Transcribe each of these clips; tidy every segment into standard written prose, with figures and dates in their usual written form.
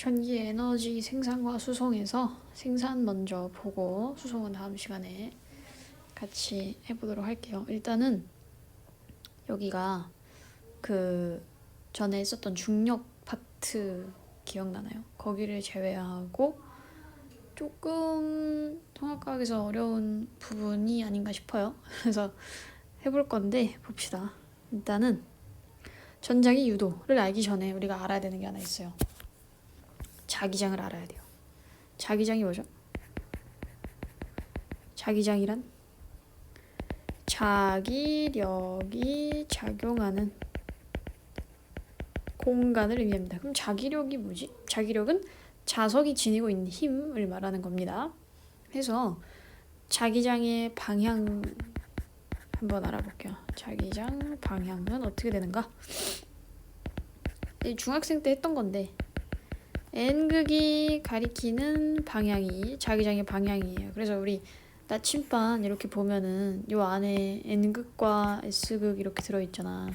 전기 에너지 생산과 수송에서 생산 먼저 보고 수송은 다음 시간에 같이 해보도록 할게요. 일단은 여기가 그 전에 했었던 중력 파트 기억나나요? 거기를 제외하고 조금 통합과학에서 어려운 부분이 아닌가 싶어요. 그래서 해볼 건데 봅시다. 일단은 전자기 유도를 알기 전에 우리가 알아야 되는 게 하나 있어요. 자기장을 알아야 돼요. 자기장이 뭐죠? 자기장이란 자기력이 작용하는 공간을 의미합니다. 그럼 자기력이 뭐지? 자기력은 자석이 지니고 있는 힘을 말하는 겁니다. 그래서 자기장의 방향 한번 알아볼게요. 자기장 방향은 어떻게 되는가? 중학생 때 했던 건데 N극이 가리키는 방향이 자기장의 방향이에요. 그래서 우리 나침반 이렇게 보면은 요 안에 N극과 S극 이렇게 들어있잖아.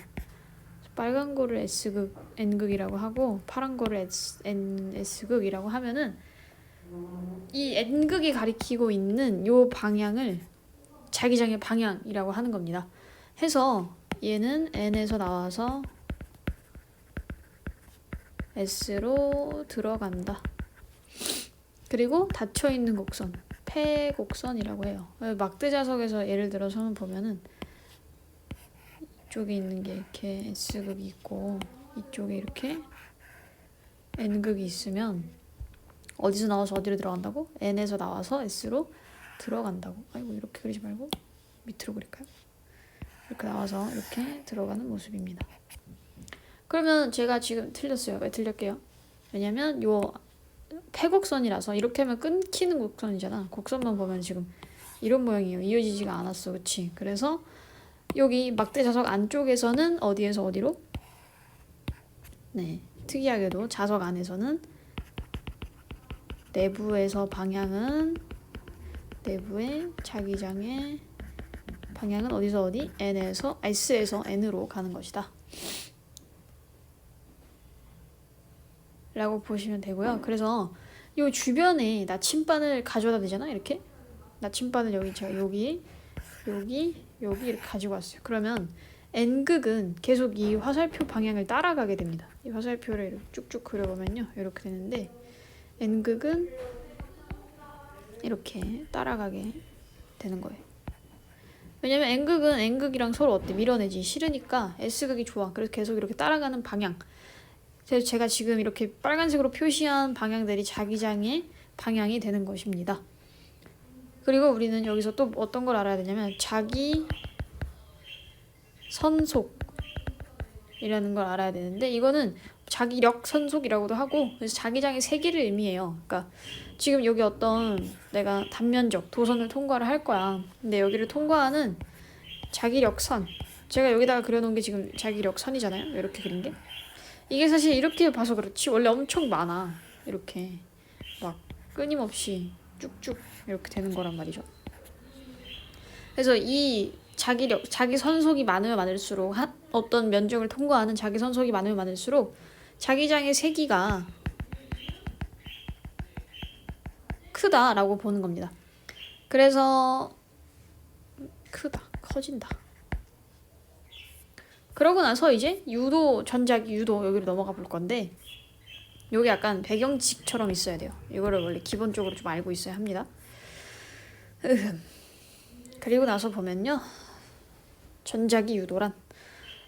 빨간 거를 S극, N극이라고 하고 파란 거를 S극이라고 하면은 이 N극이 가리키고 있는 요 방향을 자기장의 방향이라고 하는 겁니다. 해서 얘는 N에서 나와서 S로 들어간다. 그리고 닫혀있는 곡선, 폐곡선이라고 해요. 막대자석에서 예를 들어서 보면은 이쪽에 있는 게 이렇게 S극이 있고 이쪽에 이렇게 N극이 있으면 어디서 나와서 어디로 들어간다고? N에서 나와서 S로 들어간다고. 아이고 이렇게 그리지 말고 밑으로 그릴까요? 이렇게 나와서 이렇게 들어가는 모습입니다. 그러면 제가 지금 틀렸어요. 왜 틀렸게요? 왜냐면 요 폐곡선이라서 이렇게 하면 끊기는 곡선이잖아. 곡선만 보면 지금 이런 모양이에요. 이어지지가 않았어. 그치? 그래서 여기 막대자석 안쪽에서는 어디에서 어디로? 네, 특이하게도 자석 안에서는 내부에서 방향은 내부의 자기장의 방향은 어디서 어디? N에서 S에서 N으로 가는 것이다. 라고 보시면 되고요. 그래서 이 주변에 나침반을 가져다 되잖아. 이렇게 나침반을 여기 제가 여기 이렇게 가지고 왔어요. 그러면 N극은 계속 이 화살표 방향을 따라가게 됩니다. 이 화살표를 이렇게 쭉쭉 그려보면요. 이렇게 되는데 N극은 이렇게 따라가게 되는 거예요. 왜냐면 N극은 N극이랑 서로 어때? 밀어내지 싫으니까 S극이 좋아. 그래서 계속 이렇게 따라가는 방향. 그래서 제가 지금 이렇게 빨간색으로 표시한 방향들이 자기장의 방향이 되는 것입니다. 그리고 우리는 여기서 또 어떤 걸 알아야 되냐면 자기 선속이라는 걸 알아야 되는데 이거는 자기력 선속이라고도 하고 그래서 자기장의 세기를 의미해요. 그러니까 지금 여기 어떤 내가 단면적 도선을 통과를 할 거야. 근데 여기를 통과하는 자기력선 제가 여기다가 그려놓은 게 지금 자기력선이잖아요. 이렇게 그린 게 이게 사실 이렇게 봐서 그렇지 원래 엄청 많아. 이렇게 막 끊임없이 쭉쭉 이렇게 되는 거란 말이죠. 그래서 이 자기력, 자기 선속이 많으면 많을수록 어떤 면적을 통과하는 자기 선속이 많으면 많을수록 자기장의 세기가 크다라고 보는 겁니다. 그래서 크다, 커진다. 그러고 나서 이제 유도, 전자기 유도 여기로 넘어가 볼 건데 여기 약간 배경지식처럼 있어야 돼요. 이거를 원래 기본적으로 좀 알고 있어야 합니다. 그리고 나서 보면요. 전자기 유도란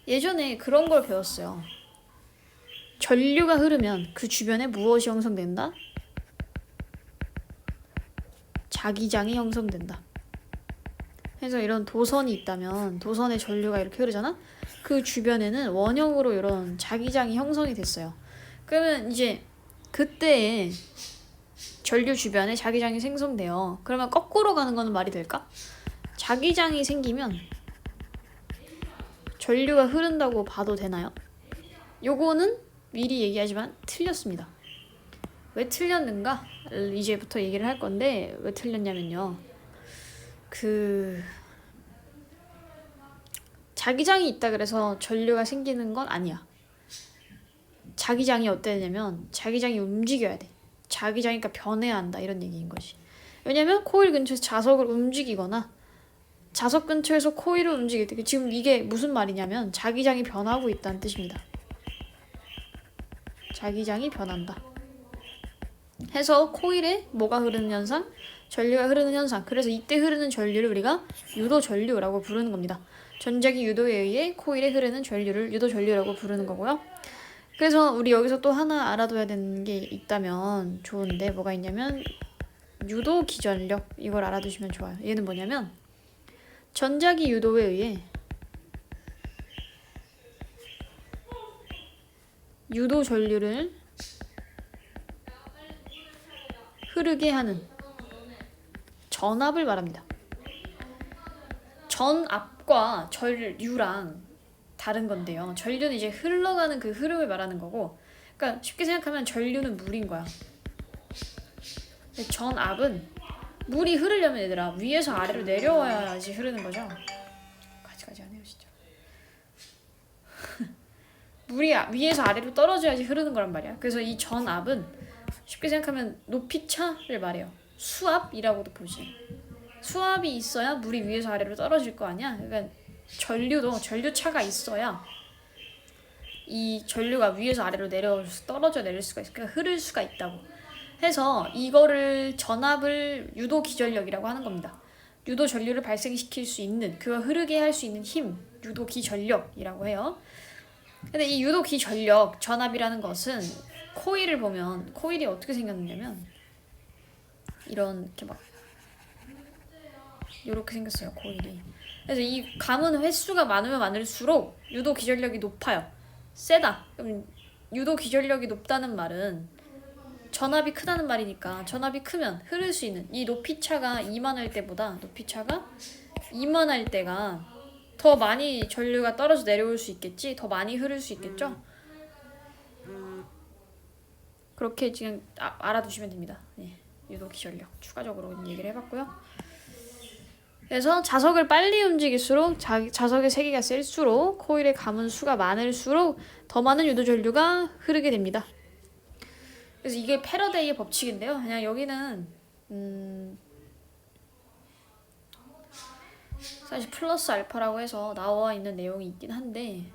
예전에 그런 걸 배웠어요. 전류가 흐르면 그 주변에 무엇이 형성된다? 자기장이 형성된다. 그래서 이런 도선이 있다면 도선에 전류가 이렇게 흐르잖아? 그 주변에는 원형으로 이런 자기장이 형성이 됐어요. 그러면 이제 그때에 전류 주변에 자기장이 생성돼요. 그러면 거꾸로 가는 거는 말이 될까? 자기장이 생기면 전류가 흐른다고 봐도 되나요? 요거는 미리 얘기하지만 틀렸습니다. 왜 틀렸는가? 이제부터 얘기를 할 건데 왜 틀렸냐면요. 자기장이 있다 그래서 전류가 생기는 건 아니야. 자기장이 어땠냐면 자기장이 움직여야 돼. 자기장이니까 변해야 한다 이런 얘기인 거지. 왜냐면 코일 근처에서 자석을 움직이거나 자석 근처에서 코일을 움직일 때 지금 이게 무슨 말이냐면 자기장이 변하고 있다는 뜻입니다. 자기장이 변한다. 해서 코일에 뭐가 흐르는 현상? 전류가 흐르는 현상. 그래서 이때 흐르는 전류를 우리가 유도 전류라고 부르는 겁니다. 전자기 유도에 의해 코일에 흐르는 전류를 유도 전류라고 부르는 거고요. 그래서 우리 여기서 또 하나 알아둬야 되는 게 있다면 좋은데 뭐가 있냐면 유도 기전력 이걸 알아두시면 좋아요. 얘는 뭐냐면 전자기 유도에 의해 유도 전류를 흐르게 하는 전압을 말합니다. 전압과 전류랑 다른 건데요. 전류는 이제 흘러가는 그 흐름을 말하는 거고, 그러니까 쉽게 생각하면 전류는 물인 거야. 전압은 물이 흐르려면 얘들아 위에서 아래로 내려와야지 흐르는 거죠. 가지가지 하네요 진짜. 물이 위에서 아래로 떨어져야지 흐르는 거란 말이야. 그래서 이 전압은 쉽게 생각하면 높이차를 말해요. 수압이라고도 보지. 수압이 있어야 물이 위에서 아래로 떨어질 거 아니야. 그러니까 전류도 전류차가 있어야 이 전류가 위에서 아래로 내려서 떨어져 내릴 수가 있어. 그러니까 흐를 수가 있다고 해서 이거를 전압을 유도 기전력이라고 하는 겁니다. 유도 전류를 발생시킬 수 있는, 그걸 흐르게 할 수 있는 힘, 유도 기전력이라고 해요. 근데 이 유도 기전력, 전압이라는 것은 코일을 보면 코일이 어떻게 생겼냐면 이런 이렇게 막 이렇게 생겼어요. 코일이. 그래서 이 감은 횟수가 많으면 많을수록 유도 기전력이 높아요. 세다. 그럼 유도 기전력이 높다는 말은 전압이 크다는 말이니까 전압이 크면 흐를 수 있는 이 높이차가 이만할 때보다 높이차가 이만할 때가 더 많이 전류가 떨어져 내려올 수 있겠지. 더 많이 흐를 수 있겠죠. 그렇게 지금 알아두시면 됩니다. 네, 유도 기전력 추가적으로 얘기를 해봤고요. 그래서 자석을 빨리 움직일수록 자석의 세기가 셀수록 코일의 감은 수가 많을수록 더 많은 유도 전류가 흐르게 됩니다. 그래서 이게 패러데이의 법칙인데요. 그냥 여기는 사실 플러스 알파라고 해서 나와 있는 내용이 있긴 한데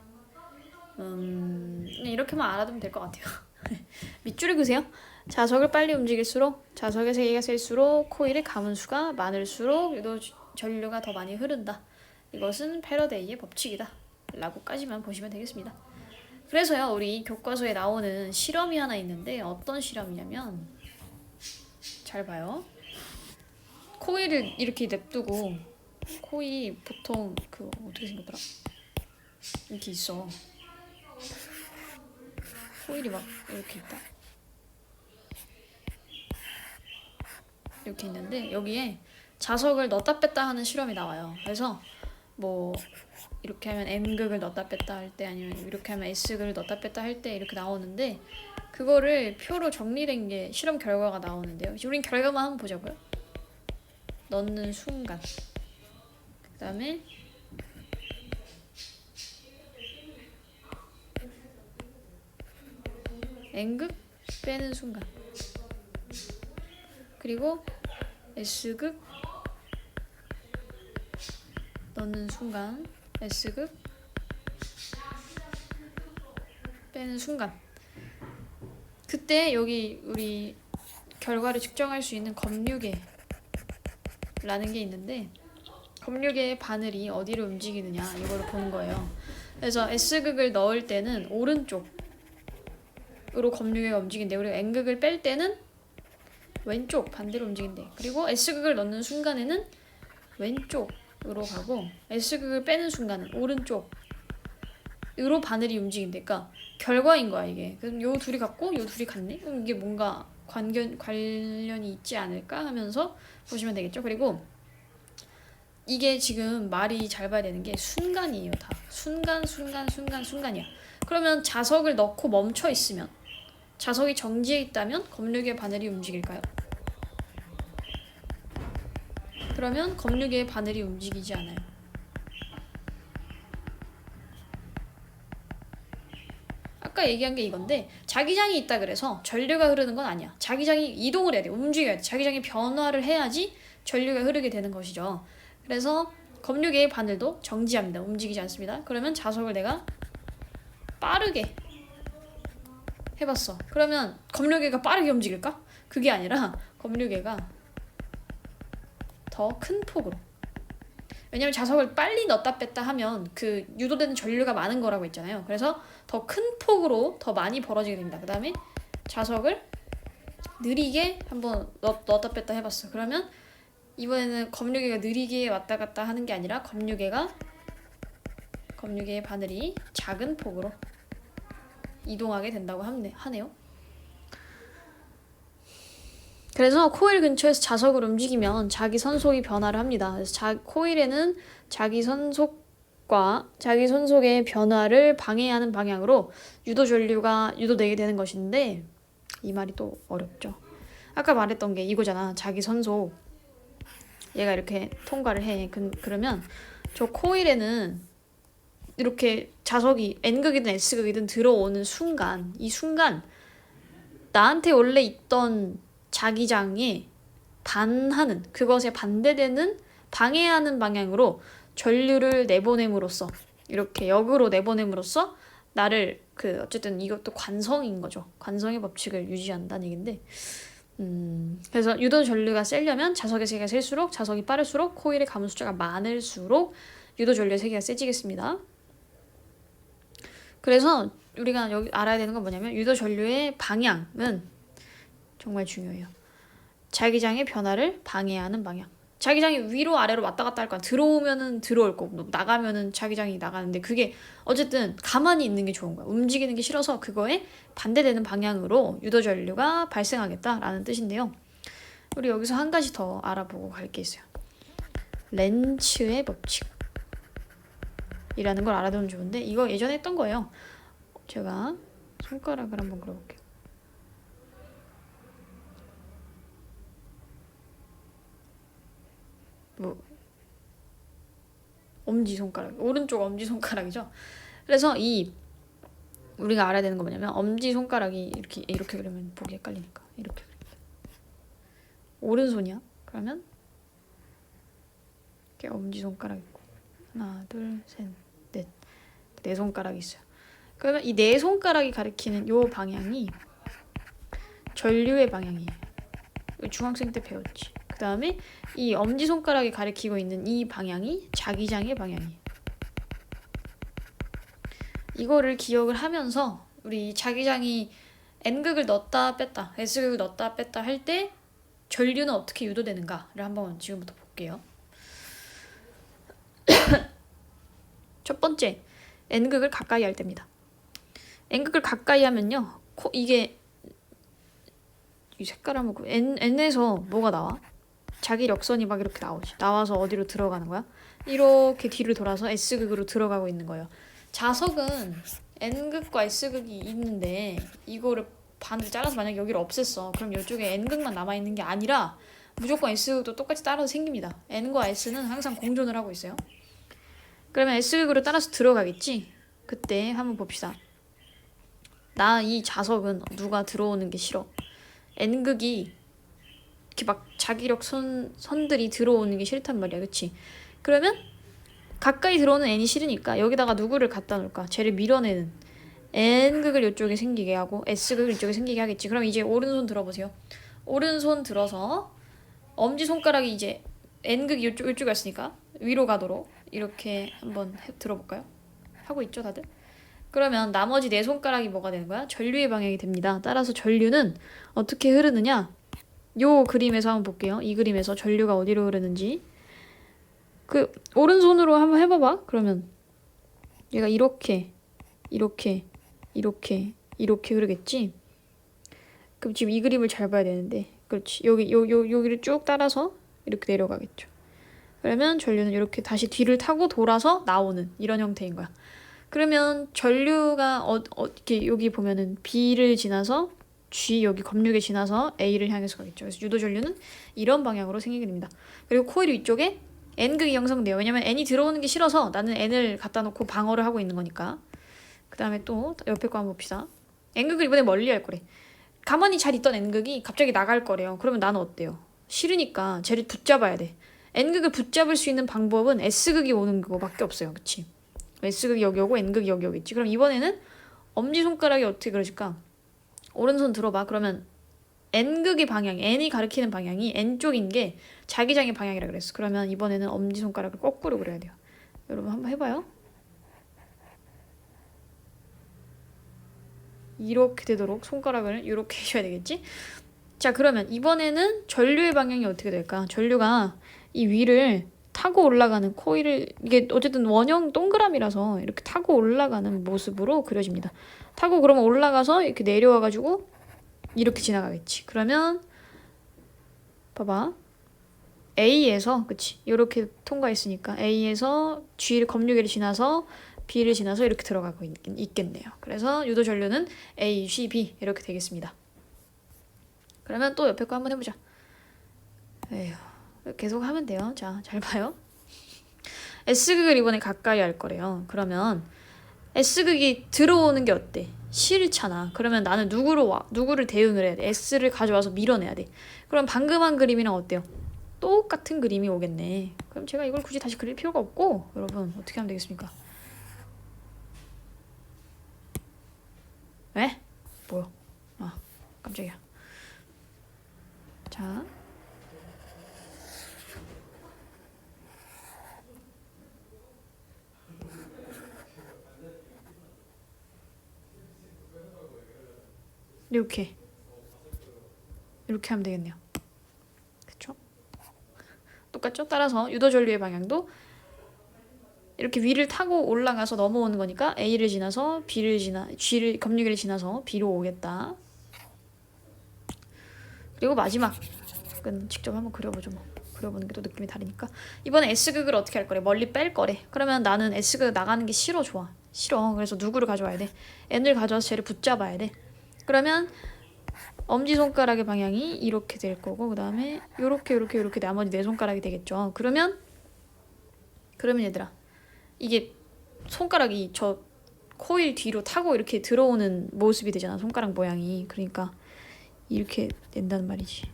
그냥 이렇게만 알아두면 될 것 같아요. 밑줄을 그으세요. 자석을 빨리 움직일수록 자석의 세기가 셀수록 코일의 감은 수가 많을수록 유도 전류가 더 많이 흐른다. 이것은 패러데이의 법칙이다 라고까지만 보시면 되겠습니다. 그래서요 우리 교과서에 나오는 실험이 하나 있는데 어떤 실험이냐면 잘 봐요. 코일을 이렇게 냅두고 코일이 보통 그 어떻게 생겼더라? 이렇게 있어. 코일이 막 이렇게 있다. 이렇게 있는데 여기에 자석을 넣었다 뺐다 하는 실험이 나와요. 그래서 뭐 이렇게 하면 N극을 넣었다 뺐다 할 때 아니면 이렇게 하면 S극을 넣었다 뺐다 할 때 이렇게 나오는데 그거를 표로 정리된 게 실험 결과가 나오는데요. 우린 결과만 한번 보자고요. 넣는 순간 그 다음에 N극 빼는 순간 그리고 S극 넣는 순간 S극 빼는 순간 그때 여기 우리 결과를 측정할 수 있는 검류계라는 게 있는데 검류계의 바늘이 어디로 움직이느냐 이거를 보는 거예요. 그래서 S극을 넣을 때는 오른쪽으로 검류계가 움직인대. 그리고 N극을 뺄 때는 왼쪽 반대로 움직인대. 그리고 S극을 넣는 순간에는 왼쪽으로 가고 S극을 빼는 순간은 오른쪽으로 바늘이 움직인대. 그러니까 결과인 거야 이게. 그럼 요 둘이 같고 요 둘이 같네? 그럼 이게 뭔가 관련이 있지 않을까 하면서 보시면 되겠죠. 그리고 이게 지금 말이 잘 봐야 되는 게 순간이에요. 다 순간이야. 그러면 자석을 넣고 멈춰 있으면 자석이 정지해 있다면 검류계 바늘이 움직일까요? 그러면 검류계의 바늘이 움직이지 않아요. 아까 아까 얘기한 게 이건데 자기장이 있다 그래서 전류가 흐르는 건 아니야. 자기장이 이동을 해야 돼. 움직여야 돼. 자기장이 변화를 해야지 전류가 흐르게 되는 것이죠. 그래서 검류계의 바늘도 정지합니다. 움직이지 않습니다. 그러면 자석을 내가 빠르게 해봤어. 그러면 검류계가 빠르게 움직일까? 그게 아니라 검류계가 더 큰 폭으로. 왜냐면 자석을 빨리 넣었다 뺐다 하면 그 유도되는 전류가 많은 거라고 했잖아요. 그래서 더 큰 폭으로 더 많이 벌어지게 됩니다. 그 다음에 자석을 느리게 한번 넣었다 뺐다 해봤어. 그러면 이번에는 검류계가 느리게 왔다 갔다 하는 게 아니라 검류계의 바늘이 작은 폭으로 이동하게 된다고 하네요. 그래서 코일 근처에서 자석을 움직이면 자기 선속이 변화를 합니다. 그래서 코일에는 자기 선속의 변화를 방해하는 방향으로 유도 전류가 유도되게 되는 것인데, 이 말이 또 어렵죠. 아까 말했던 게 이거잖아. 자기 선속. 얘가 이렇게 통과를 해. 그러면 저 코일에는 이렇게 자석이 N극이든 S극이든 들어오는 순간, 이 순간 나한테 원래 있던 자기장에 반하는, 그것에 반대되는, 방해하는 방향으로 전류를 내보냄으로써, 이렇게 역으로 내보냄으로써 나를 어쨌든 이것도 관성인 거죠. 관성의 법칙을 유지한다는 얘긴데, 그래서 유도 전류가 세려면 자석의 세기가 셀수록, 자석이 빠를수록, 코일의 가문 숫자가 많을수록 유도 전류의 세기가 세지겠습니다. 그래서 우리가 여기 알아야 되는 건 뭐냐면, 유도 전류의 방향은 정말 중요해요. 자기장의 변화를 방해하는 방향. 자기장이 위로 아래로 왔다 갔다 할 거야. 들어오면은 들어올 거고, 나가면은 자기장이 나가는데, 그게 어쨌든 가만히 있는 게 좋은 거야. 움직이는 게 싫어서 그거에 반대되는 방향으로 유도 전류가 발생하겠다라는 뜻인데요. 우리 여기서 한 가지 더 알아보고 갈 게 있어요. 렌츠의 법칙 이라는 걸 알아두면 좋은데, 이거 예전에 했던 거예요. 제가 손가락을 한번 그려볼게요. 엄지손가락, 오른쪽 엄지손가락이죠. 그래서 우리가 알아야 되는 거 뭐냐면, 엄지손가락이 이렇게 그리면 보기 헷갈리니까 이렇게 그립니다. 오른손이야. 그러면 이렇게 엄지손가락 있고, 하나, 둘, 셋, 넷, 네 손가락이 있어요. 그러면 이 네 손가락이 가리키는 요 방향이 전류의 방향이에요. 중학생 때 배웠지. 그 다음에 이 엄지손가락이 가리키고 있는 이 방향이 자기장의 방향이에요. 이거를 기억을 하면서 우리 자기장이 N극을 넣었다 뺐다, S극을 넣었다 뺐다 할 때 전류는 어떻게 유도되는가를 한번 지금부터 볼게요. 첫 번째, N극을 가까이 할 때입니다. N극을 가까이 하면요, 이게 이 색깔 한번 보고, N에서 뭐가 나와? 자기 역선이 막 이렇게 나오지. 나와서 어디로 들어가는 거야? 이렇게 뒤를 돌아서 S극으로 들어가고 있는 거예요. 자석은 N극과 S극이 있는데, 이거를 반을 잘라서 만약에 여기를 없앴어. 그럼 이쪽에 N극만 남아있는 게 아니라 무조건 S극도 똑같이 따라서 생깁니다. N과 S는 항상 공존을 하고 있어요. 그러면 S극으로 따라서 들어가겠지? 그때 한번 봅시다. 나 이 자석은 누가 들어오는 게 싫어. N극이 이렇게 막 자기력 선들이 들어오는 게 싫단 말이야. 그치? 그러면 가까이 들어오는 N이 싫으니까 여기다가 누구를 갖다 놓을까? 쟤를 밀어내는 N극을 이쪽에 생기게 하고 S극을 이쪽에 생기게 하겠지. 그럼 이제 오른손 들어보세요. 오른손 들어서 엄지손가락이 이제 N극이 이쪽에 왔으니까 위로 가도록 이렇게 한번 들어볼까요? 하고 있죠 다들? 그러면 나머지 네 손가락이 뭐가 되는 거야? 전류의 방향이 됩니다. 따라서 전류는 어떻게 흐르느냐? 요 그림에서 한번 볼게요. 이 그림에서 전류가 어디로 흐르는지. 오른손으로 한번 해봐봐. 그러면 얘가 이렇게 흐르겠지? 그럼 지금 이 그림을 잘 봐야 되는데, 그렇지. 여기를 쭉 따라서 이렇게 내려가겠죠. 그러면 전류는 이렇게 다시 뒤를 타고 돌아서 나오는 이런 형태인 거야. 그러면 전류가 이렇게 여기 보면은 B를 지나서 G, 여기 검류계 지나서 A를 향해서 가겠죠. 그래서 유도 전류는 이런 방향으로 생기게 됩니다. 그리고 코일 위쪽에 N극이 형성돼요. 왜냐면 N이 들어오는 게 싫어서 나는 N을 갖다 놓고 방어를 하고 있는 거니까. 그 다음에 또 옆에 거 한번 봅시다. N극을 이번에 멀리 할 거래. 가만히 잘 있던 N극이 갑자기 나갈 거래요. 그러면 나는 어때요? 싫으니까 쟤를 붙잡아야 돼. N극을 붙잡을 수 있는 방법은 S극이 오는 거밖에 없어요. 그치? S극이 여기 오고 N극이 여기 오겠지. 그럼 이번에는 엄지손가락이 어떻게 그러실까? 오른손 들어봐. 그러면 N극의 방향, N이 가리키는 방향이 N쪽인 게 자기장의 방향이라 그랬어. 그러면 이번에는 엄지손가락을 거꾸로 그려야 돼요. 여러분 한번 해봐요. 이렇게 되도록 손가락을 이렇게 해줘야 되겠지? 자, 그러면 이번에는 전류의 방향이 어떻게 될까? 전류가 이 위를 타고 올라가는 코일을, 이게 어쨌든 원형 동그라미라서 이렇게 타고 올라가는 모습으로 그려집니다. 타고 그러면 올라가서 이렇게 내려와가지고 이렇게 지나가겠지. 그러면 봐봐. A에서, 그치? 이렇게 통과했으니까 A에서 G를 검유계를 지나서 B를 지나서 이렇게 들어가고 있겠네요. 그래서 유도 전류는 A, G, B 이렇게 되겠습니다. 그러면 또 옆에 거 한번 해보자. 에휴, 계속 하면 돼요. 자, 잘 봐요. S극을 이번에 가까이 할 거래요. 그러면 S극이 들어오는 게 어때? 싫잖아. 그러면 나는 누구를 대응을 해야 돼? S를 가져와서 밀어내야 돼. 그럼 방금 한 그림이랑 어때요? 똑같은 그림이 오겠네. 그럼 제가 이걸 굳이 다시 그릴 필요가 없고, 여러분 어떻게 하면 되겠습니까? 왜? 뭐야? 아, 깜짝이야. 자, 이렇게 하면 되겠네요. 그쵸? 똑같죠? 따라서 유도전류의 방향도 이렇게 위를 타고 올라가서 넘어오는 거니까 A를 지나서 B를 G를 검유기를 지나서 B로 오겠다. 그리고 마지막은 직접 한번 그려보죠. 뭐. 그려보는 게 또 느낌이 다르니까. 이번에 S극을 어떻게 할 거래? 멀리 뺄 거래. 그러면 나는 S극 나가는 게 싫어, 좋아? 싫어. 그래서 누구를 가져와야 돼? N을 가져와서 쟤를 붙잡아야 돼. 그러면 엄지손가락의 방향이 이렇게 될 거고, 그 다음에 요렇게 나머지 네 손가락이 되겠죠. 그러면 얘들아, 이게 손가락이 저 코일 뒤로 타고 이렇게 들어오는 모습이 되잖아. 손가락 모양이. 그러니까 이렇게 된다는 말이지.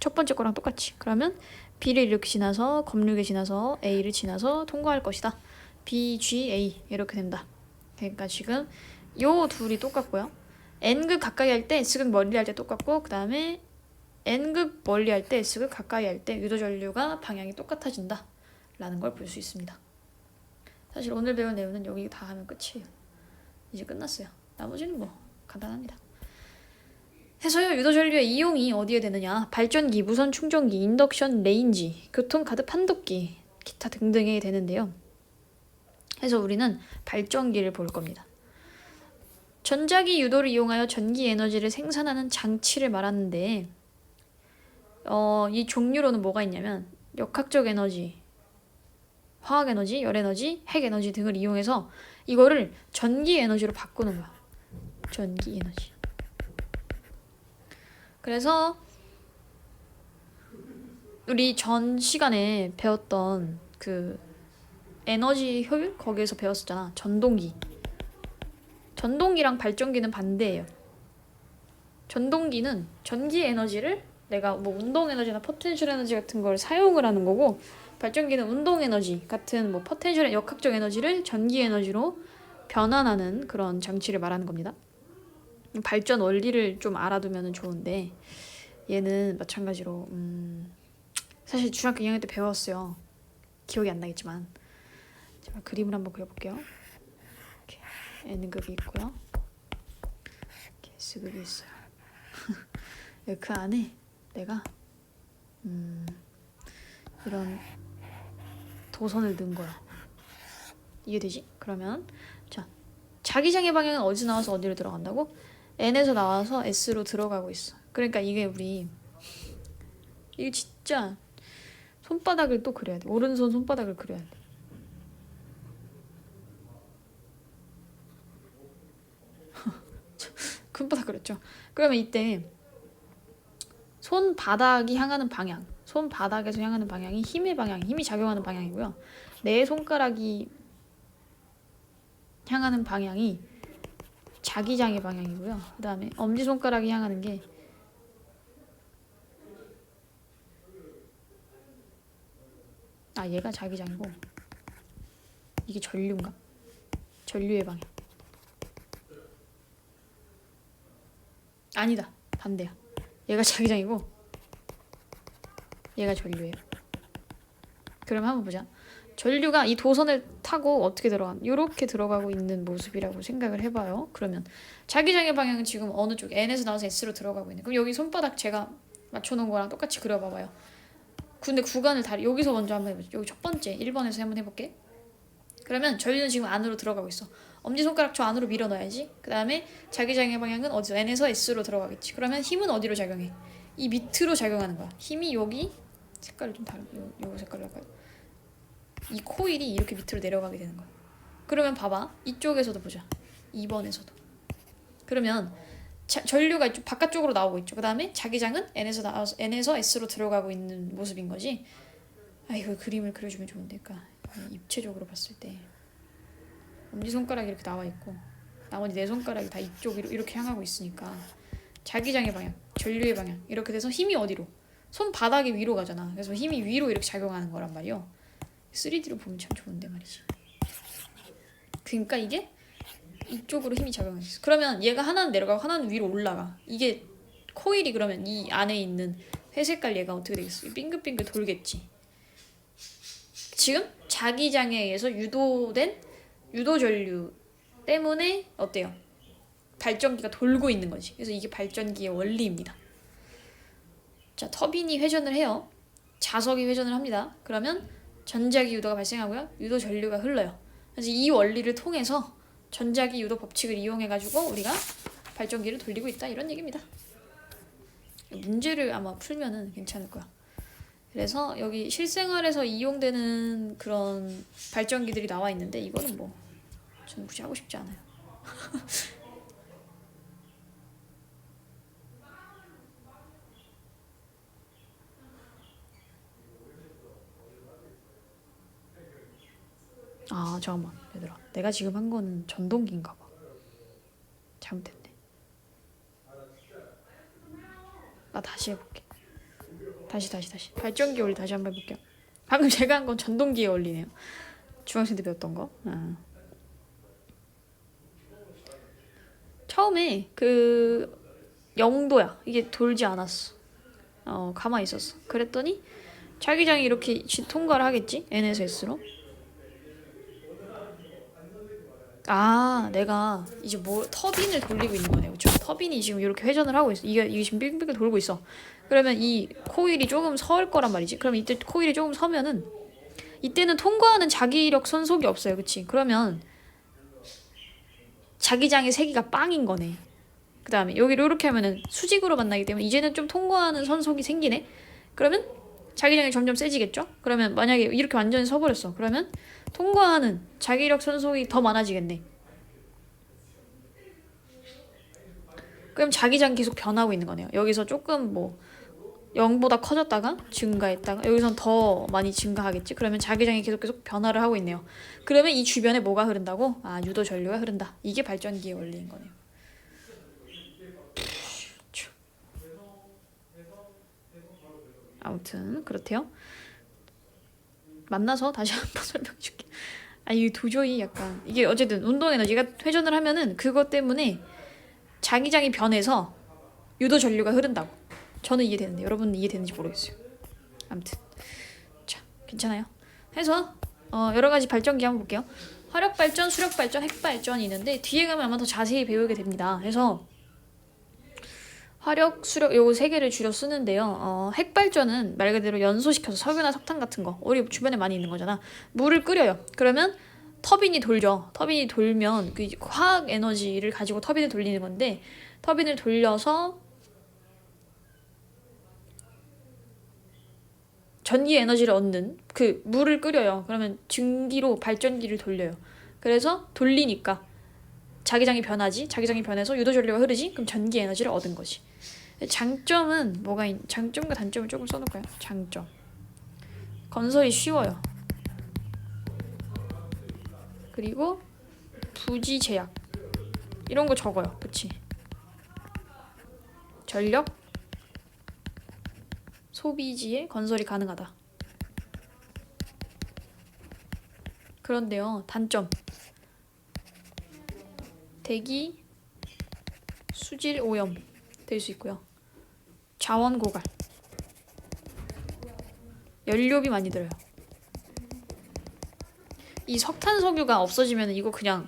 첫 번째 거랑 똑같이. 그러면 B를 이렇게 지나서 검류계 지나서 A를 지나서 통과할 것이다. B, G, A 이렇게 된다. 그러니까 지금 요 둘이 똑같고요. N극 가까이 할 때 S극 멀리 할 때 똑같고, 그 다음에 N극 멀리 할 때 S극 가까이 할 때 유도전류가 방향이 똑같아진다 라는 걸 볼 수 있습니다. 사실 오늘 배운 내용은 여기 다 하면 끝이에요. 이제 끝났어요. 나머지는 뭐 간단합니다. 해서요, 유도전류의 이용이 어디에 되느냐? 발전기, 무선 충전기, 인덕션 레인지, 교통카드 판독기, 기타 등등에 되는데요. 해서 우리는 발전기를 볼 겁니다. 전자기 유도를 이용하여 전기 에너지를 생산하는 장치를 말하는데, 이 종류로는 뭐가 있냐면 역학적 에너지, 화학 에너지, 열 에너지, 핵 에너지 등을 이용해서 이거를 전기 에너지로 바꾸는 거야. 전기 에너지. 그래서 우리 전 시간에 배웠던 그 에너지 효율 거기에서 배웠었잖아. 전동기랑 발전기는 반대예요. 전동기는 전기 에너지를 내가 뭐 운동 에너지나 포텐셜 에너지 같은 걸 사용을 하는 거고, 발전기는 운동 에너지 같은 뭐 포텐셜 역학적 에너지를 전기 에너지로 변환하는 그런 장치를 말하는 겁니다. 발전 원리를 좀 알아두면 좋은데, 얘는 마찬가지로 사실 중학교 2학년 때 배웠어요. 기억이 안 나겠지만 제가 그림을 한번 그려볼게요. 이렇게 N극이 있고요, 이렇게 S극이 있어요. 그 안에 내가 이런 도선을 넣은 거야. 이해되지? 그러면 자, 자기장의 방향은 어디서 나와서 어디로 들어간다고? N에서 나와서 S로 들어가고 있어. 그러니까 이게 진짜 손바닥을 또 그려야 돼. 오른손 손바닥을 그려야 돼. 손바닥 그렸죠? 그러면 이때 손바닥이 향하는 방향, 손바닥에서 향하는 방향이 힘이 작용하는 방향이고요. 내 손가락이 향하는 방향이 자기장의 방향이고요. 그 다음에 엄지손가락이 향하는 게 얘가 자기장이고 이게 전류인가? 전류의 방향. 아니다. 반대야. 얘가 자기장이고 얘가 전류예요. 그럼 한번 보자. 전류가 이 도선을 타고 어떻게 이렇게 들어가고 있는 모습이라고 생각을 해봐요. 그러면 자기장의 방향은 지금 어느 쪽? N에서 나와서 S로 들어가고 있네. 그럼 여기 손바닥 제가 맞춰놓은 거랑 똑같이 그려봐봐요. 근데 구간을 여기서 먼저 한번 해보자. 여기 첫 번째 1번에서 한번 해볼게. 그러면 전류는 지금 안으로 들어가고 있어. 엄지손가락 저 안으로 밀어 넣어야지. 그 다음에 자기장의 방향은 어디서? N에서 S로 들어가겠지. 그러면 힘은 어디로 작용해? 이 밑으로 작용하는 거야. 힘이 여기 색깔이 좀 다른 요 색깔로 할까요? 이 코일이 이렇게 밑으로 내려가게 되는 거야. 그러면 봐봐. 이쪽에서도 보자. 2번에서도. 그러면 전류가 이쪽 바깥쪽으로 나오고 있죠. 그 다음에 자기장은 N에서 S로 들어가고 있는 모습인 거지. 이거 그림을 그려주면 좋은데. 그러니까 입체적으로 봤을 때 엄지손가락이 이렇게 나와 있고 나머지 네 손가락이 다 이쪽으로 이렇게 향하고 있으니까 자기장의 방향, 전류의 방향 이렇게 돼서 힘이 어디로? 손바닥이 위로 가잖아. 그래서 힘이 위로 이렇게 작용하는 거란 말이요. 3D로 보면 참 좋은데 말이지. 그러니까 이게 이쪽으로 힘이 작용하겠어. 그러면 얘가 하나는 내려가고 하나는 위로 올라가. 이게 코일이 그러면 이 안에 있는 회색깔 얘가 어떻게 되겠어? 빙글빙글 돌겠지. 지금 자기장에 의해서 유도된 유도전류 때문에 어때요? 발전기가 돌고 있는 거지. 그래서 이게 발전기의 원리입니다. 자, 터빈이 회전을 해요. 자석이 회전을 합니다. 그러면 전자기 유도가 발생하고요. 유도 전류가 흘러요. 그래서 이 원리를 통해서 전자기 유도 법칙을 이용해가지고 우리가 발전기를 돌리고 있다 이런 얘기입니다. 문제를 아마 풀면은 괜찮을 거야. 그래서 여기 실생활에서 이용되는 그런 발전기들이 나와 있는데 이거는 뭐 저는 굳이 하고 싶지 않아요. 잠깐만 얘들아, 내가 지금 한 거는 전동기인가 봐. 잘못됐네. 다시 해볼게. 다시 발전기 원리 다시 한번 해볼게요. 방금 제가 한 건 전동기의 원리네요. 중학생 때 배웠던 거. 처음에 그 0도야. 이게 돌지 않았어. 가만히 있었어. 그랬더니 자기장이 이렇게 통과를 하겠지? N에서 S로. 내가 이제 터빈을 돌리고 있는 거네요. 그쵸? 터빈이 지금 이렇게 회전을 하고 있어. 이게 지금 빙빙빙 돌고 있어. 그러면 이 코일이 조금 설 거란 말이지. 그럼 이때 코일이 조금 서면은 이때는 통과하는 자기력 선속이 없어요. 그치? 그러면 자기장의 세기가 빵인 거네. 그 다음에 여기를 이렇게 하면은 수직으로 만나기 때문에 이제는 좀 통과하는 선속이 생기네. 그러면 자기장이 점점 세지겠죠? 그러면 만약에 이렇게 완전히 서버렸어. 그러면 통과하는 자기력 선속이 더 많아지겠네. 그럼 자기장이 계속 변하고 있는 거네요. 여기서 조금 0보다 커졌다가 증가했다가 여기선 더 많이 증가하겠지. 그러면 자기장이 계속 변화를 하고 있네요. 그러면 이 주변에 뭐가 흐른다고? 유도 전류가 흐른다. 이게 발전기의 원리인 거네요. 아무튼 그렇대요. 만나서 다시 한번 설명해줄게. 이게 도저히 약간 이게 어쨌든 운동 에너지가 회전을 하면은 그것 때문에 자기장이 변해서 유도 전류가 흐른다고. 저는 이해되는데 여러분은 이해되는지 모르겠어요. 아무튼 자, 괜찮아요. 해서 여러 가지 발전기 한번 볼게요. 화력 발전, 수력 발전, 핵 발전이 있는데 뒤에 가면 아마 더 자세히 배우게 됩니다. 그래서 화력, 수력 요거 세 개를 줄여 쓰는데요. 핵 발전은 말 그대로 연소시켜서 석유나 석탄 같은 거 우리 주변에 많이 있는 거잖아. 물을 끓여요. 그러면 터빈이 돌죠. 터빈이 돌면 그 화학 에너지를 가지고 터빈을 돌리는 건데 터빈을 돌려서 전기 에너지를 얻는 그 물을 끓여요. 그러면 증기로 발전기를 돌려요. 그래서 돌리니까 자기장이 변하지. 자기장이 변해서 유도 전류가 흐르지. 그럼 전기 에너지를 얻은 거지. 장점은 장점과 단점을 조금 써놓을까요? 장점. 건설이 쉬워요. 그리고 부지 제약 이런 거 적어요. 그치? 전력 소비지에 건설이 가능하다. 그런데요, 단점. 대기 수질 오염 될 수 있고요. 자원 고갈. 연료비 많이 들어요. 이 석탄 석유가 없어지면 이거 그냥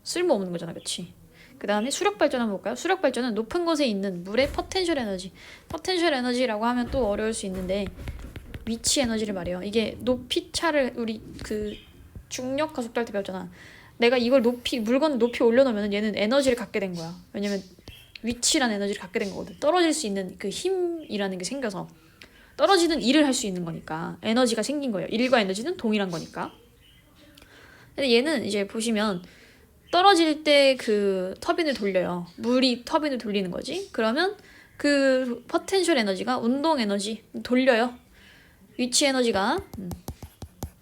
쓸모없는 거잖아, 그치? 그 다음에 수력 발전 한번 볼까요? 수력 발전은 높은 곳에 있는 물의 포텐셜 에너지. 포텐셜 에너지라고 하면 또 어려울 수 있는데 위치 에너지를 말해요. 이게 높이 차를 우리 그 중력 가속도 할 때 배웠잖아. 내가 이걸 물건을 높이 올려놓으면 얘는 에너지를 갖게 된 거야. 왜냐면 위치라는 에너지를 갖게 된 거거든. 떨어질 수 있는 그 힘이라는 게 생겨서 떨어지는 일을 할 수 있는 거니까 에너지가 생긴 거예요. 일과 에너지는 동일한 거니까. 근데 얘는 이제 보시면 떨어질 때 그 터빈을 돌려요. 물이 터빈을 돌리는 거지. 그러면 그 포텐셜 에너지가 운동 에너지 돌려요. 위치 에너지가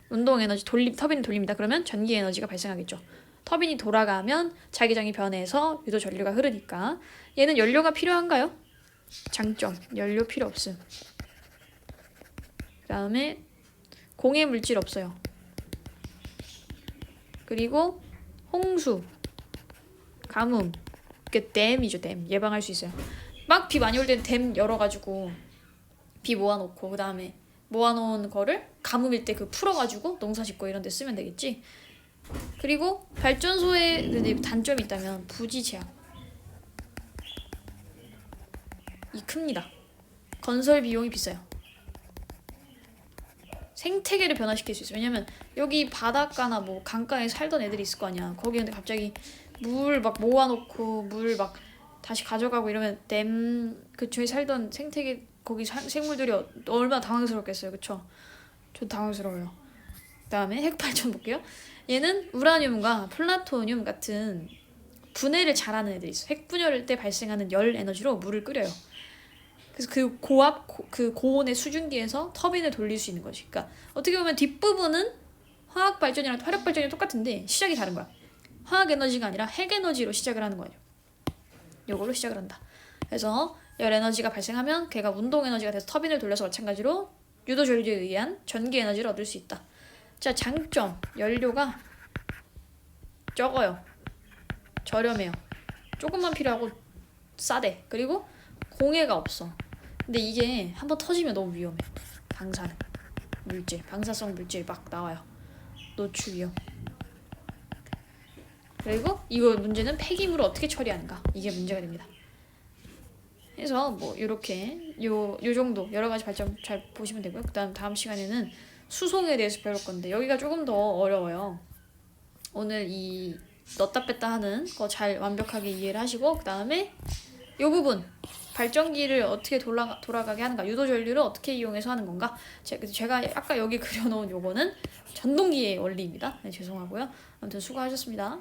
운동 에너지 터빈을 돌립니다. 그러면 전기 에너지가 발생하겠죠. 터빈이 돌아가면 자기장이 변해서 유도 전류가 흐르니까. 얘는 연료가 필요한가요? 장점, 연료 필요 없음. 그 다음에 공해 물질 없어요. 그리고 홍수, 가뭄, 그 댐이죠. 댐 예방할 수 있어요. 막 비 많이 올 때는 댐 열어가지고 비 모아놓고 그 다음에 모아놓은 거를 가뭄일 때 그 풀어가지고 농사 짓고 이런 데 쓰면 되겠지. 그리고 발전소에 단점이 있다면 부지 제약 이 큽니다. 건설 비용이 비싸요. 생태계를 변화시킬 수 있어요. 왜냐면 여기 바닷가나 뭐 강가에 살던 애들이 있을 거 아니야. 거기 근데 갑자기 물 막 모아놓고 물 막 다시 가져가고 이러면 댐 그쪽에 살던 생태계 거기 생물들이 얼마나 당황스럽겠어요. 그쵸? 저 당황스러워요. 그 다음에 핵발전 볼게요. 얘는 우라늄과 플라토늄 같은 분해를 잘하는 애들이 있어. 핵분열 때 발생하는 열 에너지로 물을 끓여요. 그래서 그 그 고온의 수증기에서 터빈을 돌릴 수 있는 거지. 그러니까 어떻게 보면 뒷부분은 화학 발전이랑 화력 발전이 똑같은데 시작이 다른 거야. 화학 에너지가 아니라 핵 에너지로 시작을 하는 거예요. 요걸로 시작을 한다. 그래서 열 에너지가 발생하면 걔가 운동 에너지가 돼서 터빈을 돌려서 마찬가지로 유도 전류에 의한 전기 에너지를 얻을 수 있다. 자, 장점. 연료가 적어요. 저렴해요. 조금만 필요하고 싸대. 그리고 공해가 없어. 근데 이게 한번 터지면 너무 위험해. 방사능 물질, 방사성 물질 막 나와요. 노출 위험. 그리고 이거 문제는 폐기물을 어떻게 처리하는가, 이게 문제가 됩니다. 그래서 뭐 요렇게 요 정도 여러 가지 발전 잘 보시면 되고요. 그다음 다음 시간에는 수송에 대해서 배울 건데 여기가 조금 더 어려워요. 오늘 이 넣다 뺐다 하는 거 잘 완벽하게 이해를 하시고 그 다음에 요 부분 발전기를 어떻게 돌아가게 하는가, 유도 전류를 어떻게 이용해서 하는 건가. 제가 아까 여기 그려놓은 요거는 전동기의 원리입니다. 네, 죄송하고요. 아무튼 수고하셨습니다.